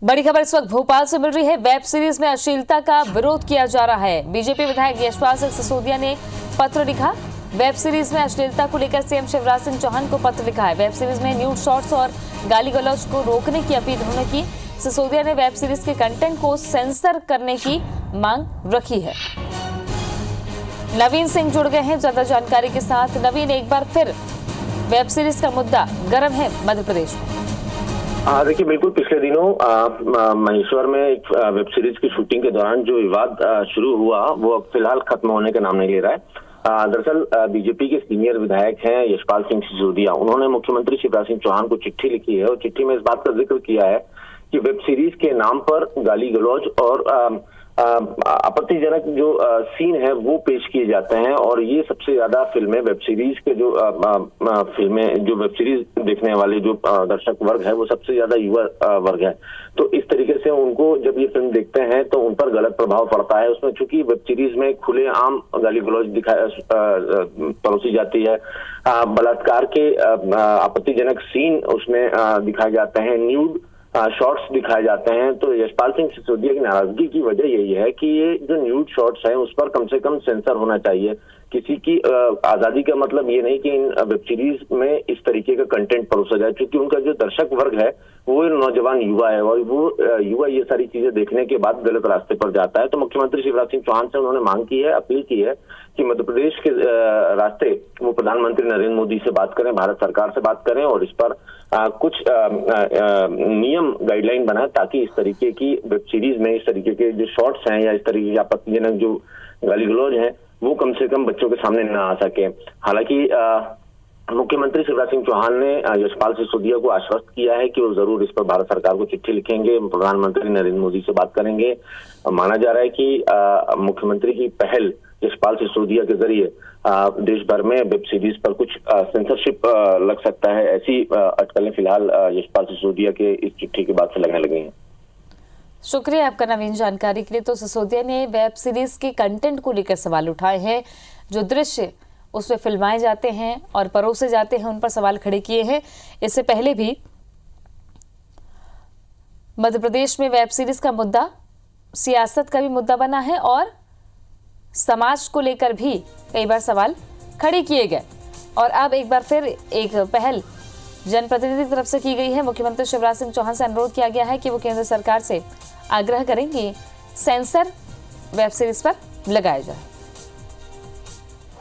बड़ी खबर इस वक्त भोपाल से मिल रही है। वेब सीरीज में अश्लीलता का विरोध किया जा रहा है। बीजेपी विधायक यशपाल सिंह सिसोदिया ने पत्र लिखा। वेब सीरीज में अश्लीलता को लेकर सीएम शिवराज सिंह चौहान को पत्र लिखा है। वेब सीरीज में न्यूड शॉट्स और गाली गलौज को रोकने की अपील उन्होंने की। सिसोदिया ने वेब सीरीज के कंटेंट को सेंसर करने की मांग रखी है। नवीन सिंह जुड़ गए हैं ज्यादा जानकारी के साथ। नवीन, एक बार फिर वेब सीरीज का मुद्दा गर्म है मध्य प्रदेश में। देखिए, बिल्कुल पिछले दिनों महेश्वर में एक वेब सीरीज की शूटिंग के दौरान जो विवाद शुरू हुआ वो अब फिलहाल खत्म होने का नाम नहीं ले रहा है। दरअसल बीजेपी के सीनियर विधायक हैं यशपाल सिंह सिसोदिया। उन्होंने मुख्यमंत्री शिवराज सिंह चौहान को चिट्ठी लिखी है और चिट्ठी में इस बात का जिक्र किया है कि वेब सीरीज के नाम पर गाली गलौज और आपत्तिजनक जो सीन है वो पेश किए जाते हैं और ये सबसे ज्यादा फिल्में वेब सीरीज के जो फिल्में जो वेब सीरीज देखने वाले जो दर्शक वर्ग है वो सबसे ज्यादा युवा वर्ग है। तो इस तरीके से उनको जब ये फिल्म देखते हैं तो उन पर गलत प्रभाव पड़ता है। उसमें चूंकि वेब सीरीज में खुलेआम गाली गलौज परोसी जाती है, बलात्कार के आपत्तिजनक सीन उसमें दिखाए जाते हैं, न्यूड शॉर्ट्स दिखाए जाते हैं। तो यशपाल सिंह सिसोदिया की नाराजगी की वजह यही है कि ये जो न्यूड शॉर्ट्स हैं उस पर कम से कम सेंसर होना चाहिए। किसी की आजादी का मतलब ये नहीं कि इन वेब सीरीज में इस तरीके का कंटेंट परोसा जाए, क्योंकि उनका जो दर्शक वर्ग है वो नौजवान युवा है और वो युवा ये सारी चीजें देखने के बाद गलत रास्ते पर जाता है। तो मुख्यमंत्री शिवराज सिंह चौहान से उन्होंने मांग की है, अपील की है कि मध्य प्रदेश के रास्ते वो प्रधानमंत्री नरेंद्र मोदी से बात करें, भारत सरकार से बात करें और इस पर कुछ नियम गाइडलाइन बनाए ताकि इस तरीके की वेब सीरीज में इस तरीके के जो शॉर्ट्स हैं या इस तरीके के आपत्तिजनक जो गाली गलौज हैं वो कम से कम बच्चों के सामने न आ सके। हालांकि मुख्यमंत्री शिवराज सिंह चौहान ने यशपाल सिसोदिया को आश्वस्त किया है कि वो जरूर इस पर भारत सरकार को चिट्ठी लिखेंगे, प्रधानमंत्री नरेंद्र मोदी से बात करेंगे। माना जा रहा है कि मुख्यमंत्री की पहल यशपाल सिसोदिया के जरिए देश भर में वेब सीरीज पर कुछ सेंसरशिप लग सकता है। ऐसी अटकलें फिलहाल यशपाल सिसोदिया के इस चिट्ठी के बाद से लगने लगी हैं। शुक्रिया आपका नवीन जानकारी के लिए। तो सिसोदिया ने वेब सीरीज के कंटेंट को लेकर सवाल उठाए हैं। जो दृश्य उसमें फिल्माए जाते हैं और परोसे जाते हैं उन पर सवाल खड़े किए हैं। इससे पहले भी मध्य प्रदेश में वेब सीरीज का मुद्दा सियासत का भी मुद्दा बना है और समाज को लेकर भी कई बार सवाल खड़े किए गए। और अब एक बार फिर एक पहल जनप्रतिनिधि की तरफ से की गई है। मुख्यमंत्री शिवराज सिंह चौहान से अनुरोध किया गया है कि वो केंद्र सरकार से आग्रह करें कि सेंसर वेब सीरीज पर लगाया जाए।